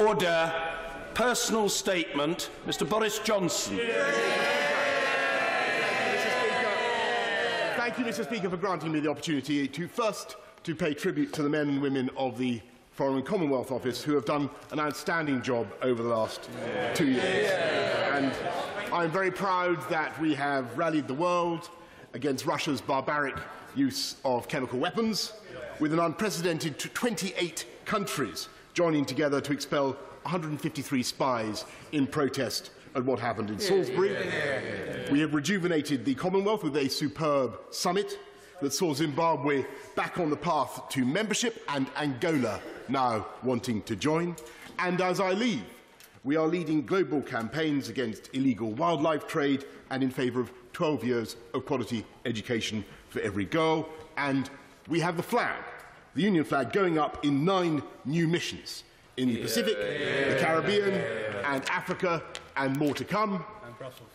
Order. Personal statement. Mr. Boris Johnson. Thank you, Mr. Speaker, for granting me the opportunity to pay tribute to the men and women of the Foreign and Commonwealth Office who have done an outstanding job over the last 2 years. And I'm very proud that we have rallied the world against Russia's barbaric use of chemical weapons, with an unprecedented 28 countries joining together to expel 153 spies in protest at what happened in Salisbury. We have rejuvenated the Commonwealth with a superb summit that saw Zimbabwe back on the path to membership and Angola now wanting to join. And as I leave, we are leading global campaigns against illegal wildlife trade and in favour of 12 years of quality education for every girl. And we have the flag, the Union flag, going up in 9 new missions in the Pacific, the Caribbean and Africa, and more to come,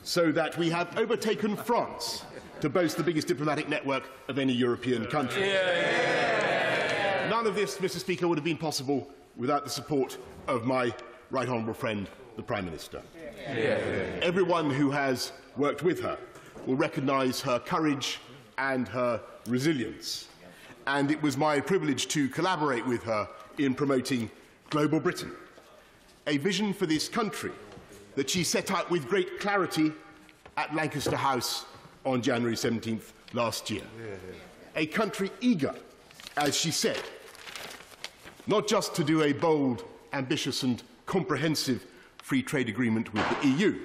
so that we have overtaken France to boast the biggest diplomatic network of any European country. None of this, Mr. Speaker, would have been possible without the support of my right honourable friend, the Prime Minister. Everyone who has worked with her will recognise her courage and her resilience. And it was my privilege to collaborate with her in promoting Global Britain, a vision for this country that she set out with great clarity at Lancaster House on January 17th last year. A country eager, as she said, not just to do a bold, ambitious and comprehensive free trade agreement with the EU,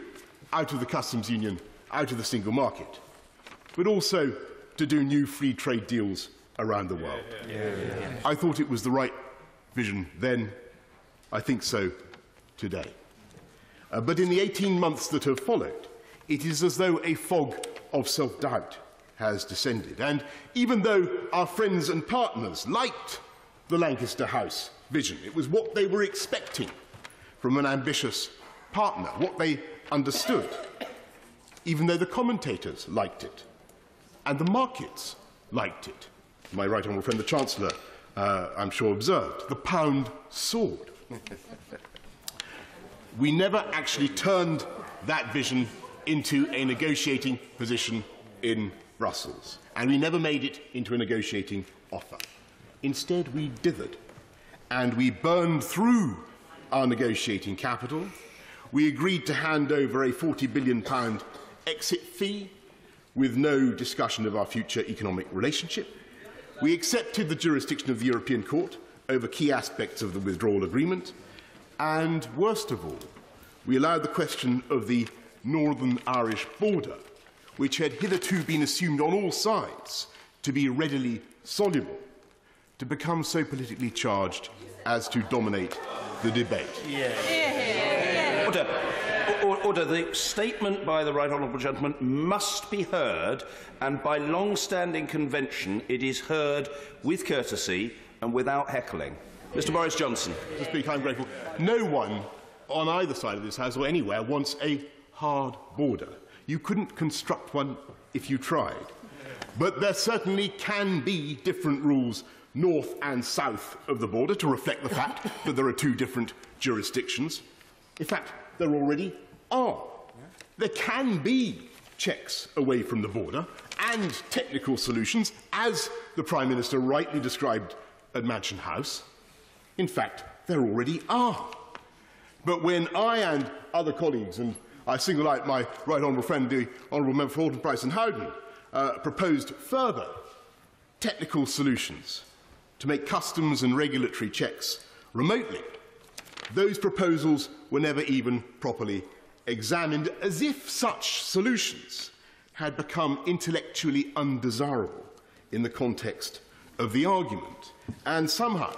out of the customs union, out of the single market, but also to do new free trade deals around the world. I thought it was the right vision then. I think so today. But in the 18 months that have followed, it is as though a fog of self-doubt has descended. And even though our friends and partners liked the Lancaster House vision, it was what they were expecting from an ambitious partner, what they understood, even though the commentators liked it and the markets liked it. My right honourable friend, the Chancellor, I'm sure observed, the pound soared. We never actually turned that vision into a negotiating position in Brussels, and we never made it into a negotiating offer. Instead, we dithered, and we burned through our negotiating capital. We agreed to hand over a £40 billion exit fee with no discussion of our future economic relationship. We accepted the jurisdiction of the European Court over key aspects of the withdrawal agreement. And, worst of all, we allowed the question of the Northern Irish border, which had hitherto been assumed on all sides to be readily soluble, to become so politically charged as to dominate the debate. Order. The statement by the right honourable gentleman must be heard, and by long-standing convention it is heard with courtesy and without heckling. Mr. Boris Johnson. Mr. Speaker, I'm grateful. No one on either side of this House or anywhere wants a hard border. You couldn't construct one if you tried. But there certainly can be different rules north and south of the border to reflect the fact that there are 2 different jurisdictions. In fact, there already are. There can be checks away from the border and technical solutions, as the Prime Minister rightly described at Mansion House. In fact, there already are. But when I and other colleagues, and I single out my right honourable friend, the Honourable Member for Horton, Price and Howden, proposed further technical solutions to make customs and regulatory checks remotely, those proposals were never even properly examined, as if such solutions had become intellectually undesirable in the context of the argument. And somehow,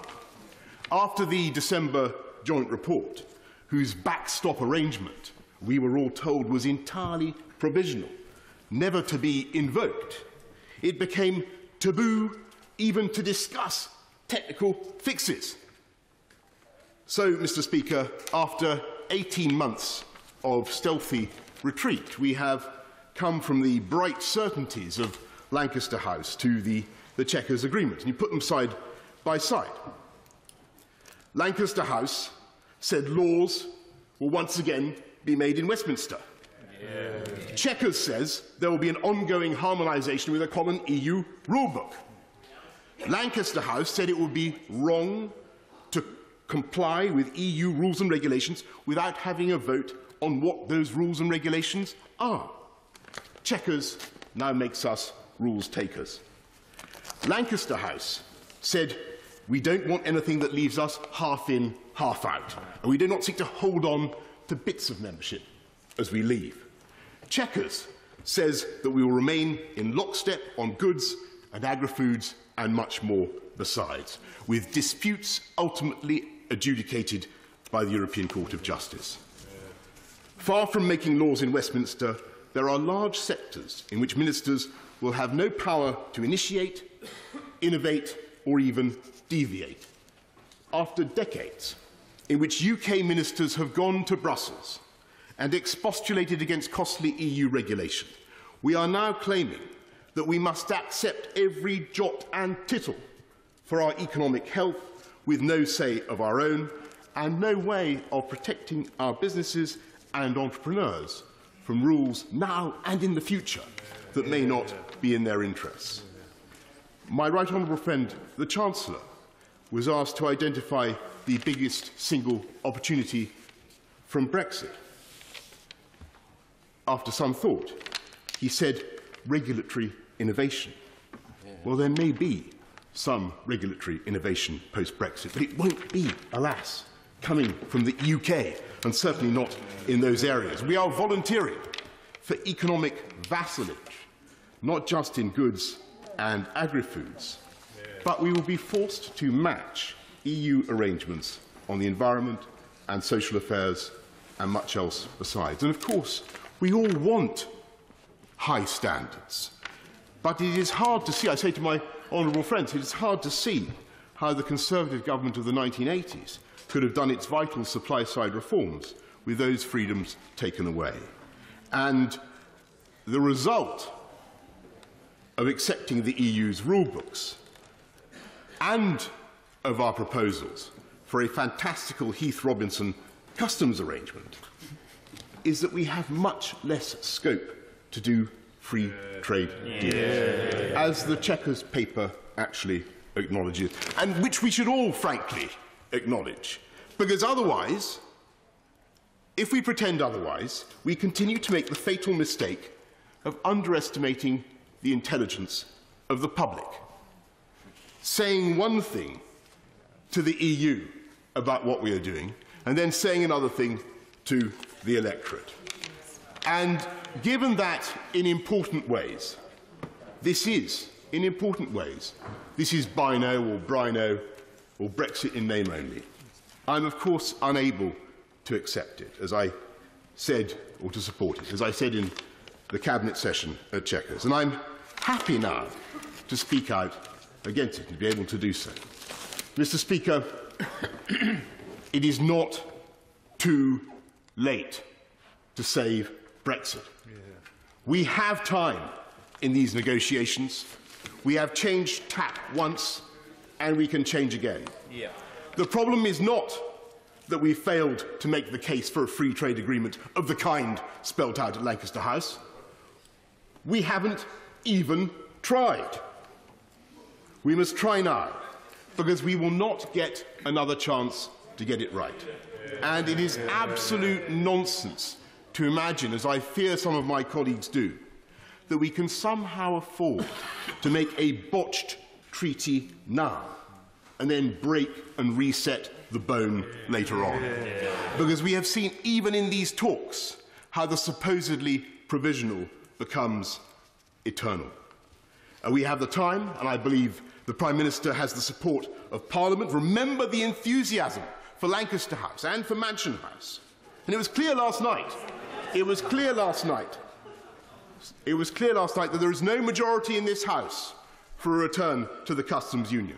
after the December joint report, whose backstop arrangement we were all told was entirely provisional, never to be invoked, it became taboo even to discuss technical fixes. So, Mr. Speaker, after 18 months of stealthy retreat, we have come from the bright certainties of Lancaster House to the Chequers Agreement, and you put them side by side. Lancaster House said laws will once again be made in Westminster. Chequers says there will be an ongoing harmonisation with a common EU rulebook. Lancaster House said it would be wrong to comply with EU rules and regulations without having a vote on what those rules and regulations are. Chequers now makes us rules takers. Lancaster House said we don't want anything that leaves us half in, half out, and we do not seek to hold on to bits of membership as we leave. Chequers says that we will remain in lockstep on goods and agri-foods and much more besides, with disputes ultimately adjudicated by the European Court of Justice. Far from making laws in Westminster, there are large sectors in which ministers will have no power to initiate, innovate, or even deviate. After decades in which UK ministers have gone to Brussels and expostulated against costly EU regulation, we are now claiming that we must accept every jot and tittle for our economic health with no say of our own and no way of protecting our businesses and entrepreneurs from rules now and in the future that may not be in their interests. My right honourable friend, the Chancellor, was asked to identify the biggest single opportunity from Brexit. After some thought, he said regulatory innovation. Well, there may be some regulatory innovation post-Brexit, but it won't be, alas, coming from the UK, and certainly not in those areas. We are volunteering for economic vassalage, not just in goods and agri-foods, but we will be forced to match EU arrangements on the environment and social affairs and much else besides. And of course, we all want high standards, but it is hard to see, I say to my honourable friends, it is hard to see how the Conservative government of the 1980s could have done its vital supply-side reforms with those freedoms taken away. And the result of accepting the EU's rulebooks and of our proposals for a fantastical Heath-Robinson customs arrangement is that we have much less scope to do free trade deals, as the Chequers paper actually acknowledges, and which we should all, frankly, acknowledge. Because otherwise, if we pretend otherwise, we continue to make the fatal mistake of underestimating the intelligence of the public, saying one thing to the EU about what we are doing, and then saying another thing to the electorate. And given that in important ways, this is Bino or Brino or Brexit in name only, I'm of course unable to accept it, as I said, or to support it, as I said in the Cabinet session at Chequers. And I'm happy now to speak out against it and to be able to do so. Mr. Speaker, it is not too late to save Brexit. We have time in these negotiations. We have changed tack once, and we can change again. The problem is not that we failed to make the case for a free trade agreement of the kind spelt out at Lancaster House. We haven't even tried. We must try now, because we will not get another chance to get it right. And it is absolute nonsense to imagine, as I fear some of my colleagues do, that we can somehow afford to make a botched treaty now and then break and reset the bone later on. Because we have seen, even in these talks, how the supposedly provisional becomes eternal. And we have the time, and I believe the Prime Minister has the support of Parliament. Remember the enthusiasm for Lancaster House and for Mansion House. And it was clear last night, it was clear last night that there is no majority in this House for a return to the customs union.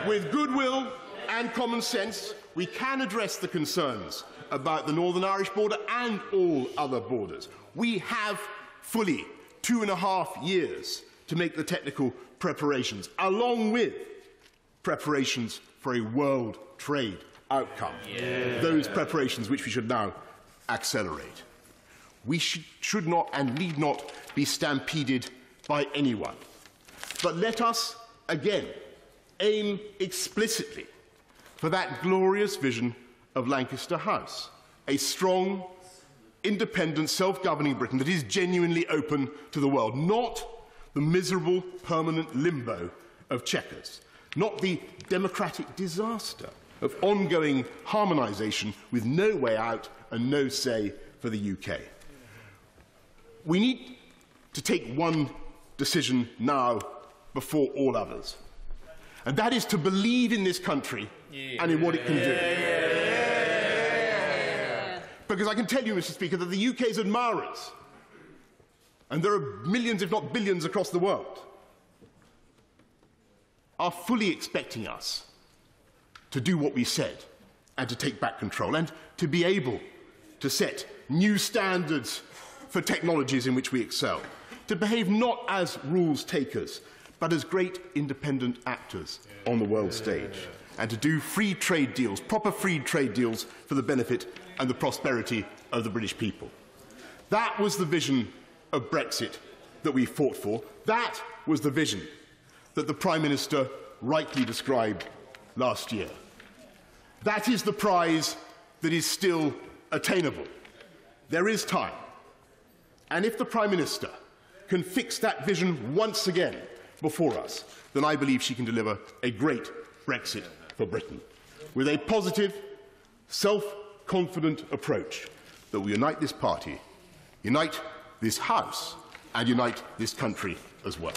With goodwill and common sense, we can address the concerns about the Northern Irish border and all other borders. We have fully 2.5 years to make the technical preparations, along with preparations for for a world trade outcome. Those preparations which we should now accelerate. We should not and need not be stampeded by anyone. But let us, again, aim explicitly for that glorious vision of Lancaster House, a strong, independent, self-governing Britain that is genuinely open to the world, not the miserable, permanent limbo of Chequers, not the democratic disaster of ongoing harmonisation with no way out and no say for the UK. We need to take one decision now before all others, and that is to believe in this country and in what it can do. Because I can tell you, Mr. Speaker, that the UK's admirers, and there are millions, if not billions, across the world, are fully expecting us to do what we said and to take back control and to be able to set new standards for technologies in which we excel, to behave not as rules takers, but as great independent actors on the world stage, and to do free trade deals, proper free trade deals for the benefit and the prosperity of the British people. That was the vision of Brexit that we fought for. That was the vision that the Prime Minister rightly described last year. That is the prize that is still attainable. There is time. And if the Prime Minister can fix that vision once again before us, then I believe she can deliver a great Brexit for Britain, with a positive, self-confident approach that will unite this party, unite this House, and unite this country as well.